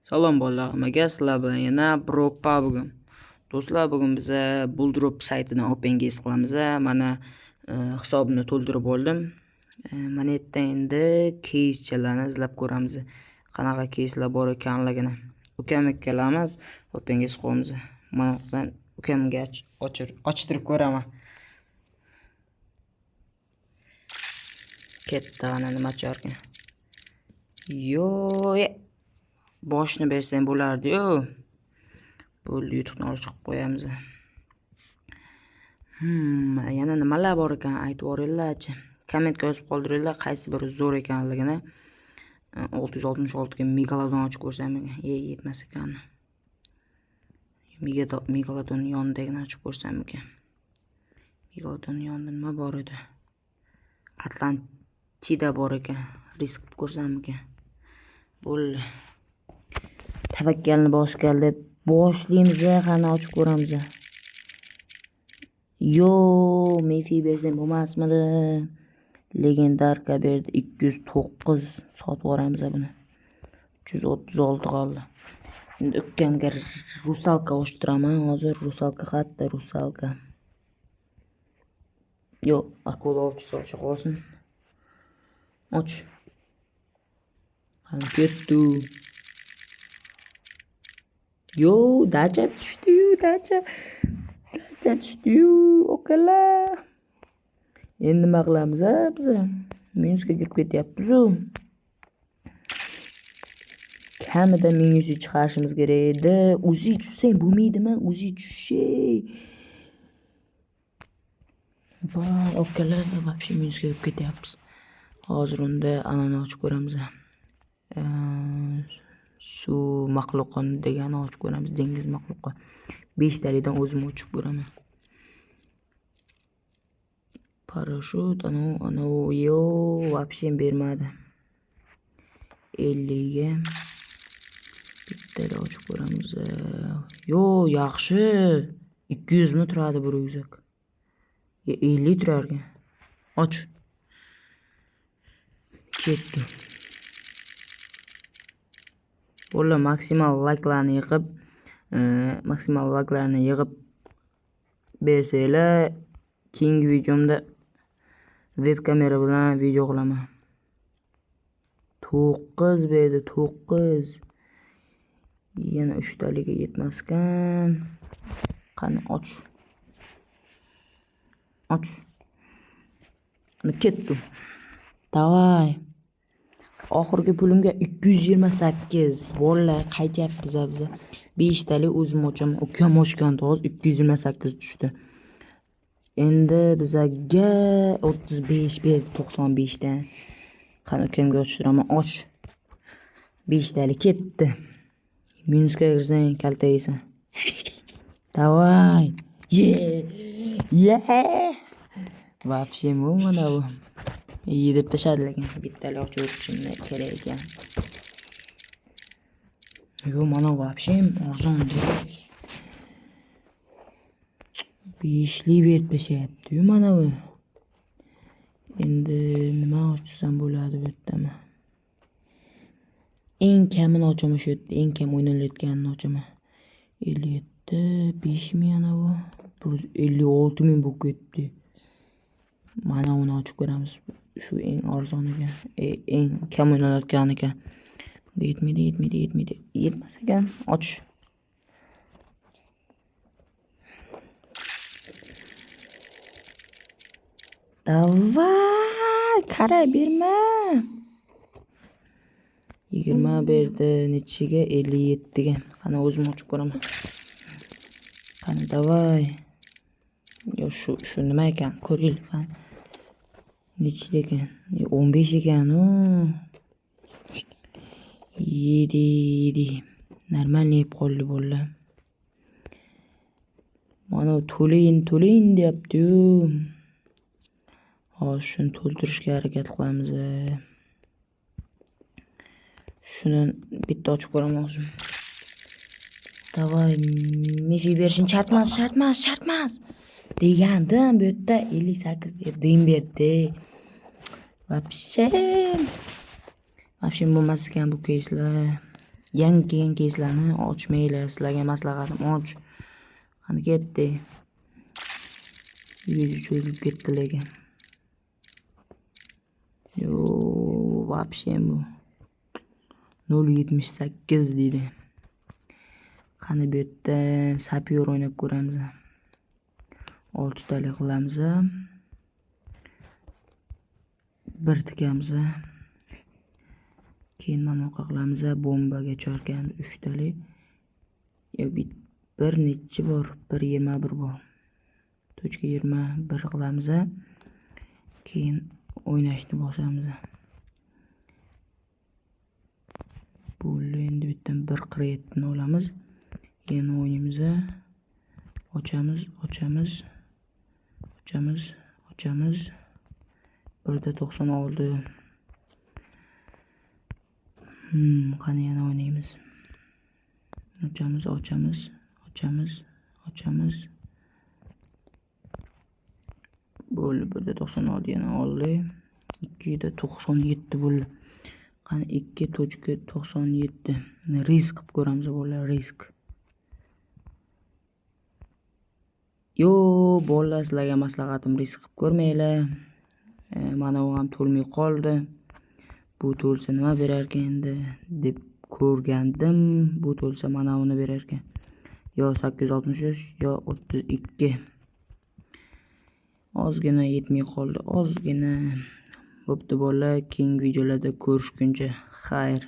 Salom bolalar, hammaga sizlar bilan yana Bropa bugun. Do'stlar, bugun biz Bulldrop saytidan opengaze qilamiz. Mana hisobni to'ldirib oldim. Mana yerda endi keyschalarni izlab ko'ramiz. Qanaqa keyslar bor ekanligini. Ukam ikkalamiz opengaze qilamiz. Mana ben ukamga ochtirib ko'raman. Katta nima chorkan. Boshni bersam bo'lardi-yu. Bo'ldi, yutuqni ochib qo'yamiz. Yana nimalar bor ekan aytib o'ringlar-chi. Kommentga yozib qoldiringlar qaysi biri zo'r ekanligini. 666 ga Megalodon ochib ko'rsam ekan. Yetmas ekan. Megalodon yonidagini ochib ko'rsam ekan. Megalodon yonida nima bor edi? Atlantida bor ekan. Risk ko'rsam ekan. Bo'ldi. Tavakkalni boshqa deb boshlaymiz, qani ochib ko'ramiz. Mefi bersam bo'lmasmidi? Legendarka berdi 209 sotib yuboramiz buni. 336 qoldi. Endi ukamga rusalka o'shtiraman. Hozir rusalka qayerda rusalka? Akula ochsa qolsin. Och. Qani ketdi. Dacha tushdi, dacha tushdi, okalar. Endi nima qilamiz biz? Minusga kirib ketyapmiz. Kamida minusni chiqarishimiz kerak edi. Uzi tushsang bo'lmaydimi? Uzi tushay. Voy, okalar, вообще minusga kirib ketyapmiz. Hozir unda anani ochib ko'ramiz. Suv maxluqon degani ochib ko'ramiz, dengiz maxluqi. 5 talidan o'zim ochib ko'raman. Parashut ana вообще bermadi. 50 ga bitta ochib ko'ramiz. Yaxshi. 200 mi turadi bu ryukzak? 50 turar ekan. Och. Ketdi. Bo'la maksimal layklarni yig'ib bersanglar, keyingi videomda web kamera bilan video qilaman. 9 berdi, 9. Yana 3 taliga yetmas ekan. Qani och. Ketdi. Davay. Oxirgi pulimga 228. Bolalar qaytyapmiz biz. 5 tali o'zim ochaman. Ukam ochganda hozir 228 tushdi. Endi bizga 35 berdi 95 dan. Qani ukamga ochittiraman. Och. 5 tali ketdi. Minusga kirsang kaltaysan. Davay. Вообще mana bu. Deb tashadi lekin bittali ochib o'tishimni kerak ekan. Mana вообще arzon deb. 5li berib tashyapti mana bu. Endi nima ochsam bo'ladi bu yerdami? Eng kamini ochaman shu yerda, eng kam o'ynalayotganini ochaman. 57, 5000 yana bu. 56000 bo'lib ketdi. Mana uni ochib ko'ramiz. Shu eng arzoniga, eng kam o'ynalayotgan ekan. Yetmaydi. Yetmas ekan. Och. Davay, qara berma. 20 berdi, nechiga? 57 ga. Qani o'zim ochib ko'raman. Qani davay. Shu nima ekan? Ko'ring. Nechida ekan? 15 ekan. Yedi. Normal yeb qoldi bolalar. Mana to'layin deyapti-yu. Hozir shuni to'ldirishga harakat qilamiz. Shuni bitta ochib ko'raman o'zim. Davay, mefi berishini shartmas. Degandim bu yerda 58 dem berdi. Вообще bo'lmas ekan bu keyslar. yangi kelgan keyslarni ochmanglar, sizlarga maslahatim och. Qani ketdi. Video cho'zilib ketdi lekin. Yo, вообще bu 0.78 deydi. Qani bu yerda sapyor o'ynab ko'ramiz. 6 talik qilamiz. 1 tikamiz. Keyin mana bunaqa qilamiz. Bombaga chorkamiz 3 talik. Yo, bir necha bor? 1.21 bor. Tochka 21 qilamiz. Keyin o'ynashni bosamiz. Bo'ldi, endi bu yerdan 1.47 ni olamiz. Yana o'ynaymiz. Ochamiz. 1.96. Qani yana o'ynaymiz. Ochamiz. Bo'ldi, 1.96 yana oldi. 2.97 bo'ldi. Qani 2.97. Risk qilib ko'ramiz bolalar, risk. Yo, bolalar, sizlarga maslahatim risk qilib ko'rmanglar. Mana u ham to'lmay qoldi. Bu to'lsa nima berar ekan endi deb ko'rgandim. Bu to'lsa mana uni berar ekan. Yo 863 yo 32. Ozgina yetmay qoldi, ozgina. Bo'pti bolalar, keyingi videolarda ko'rishguncha xayr.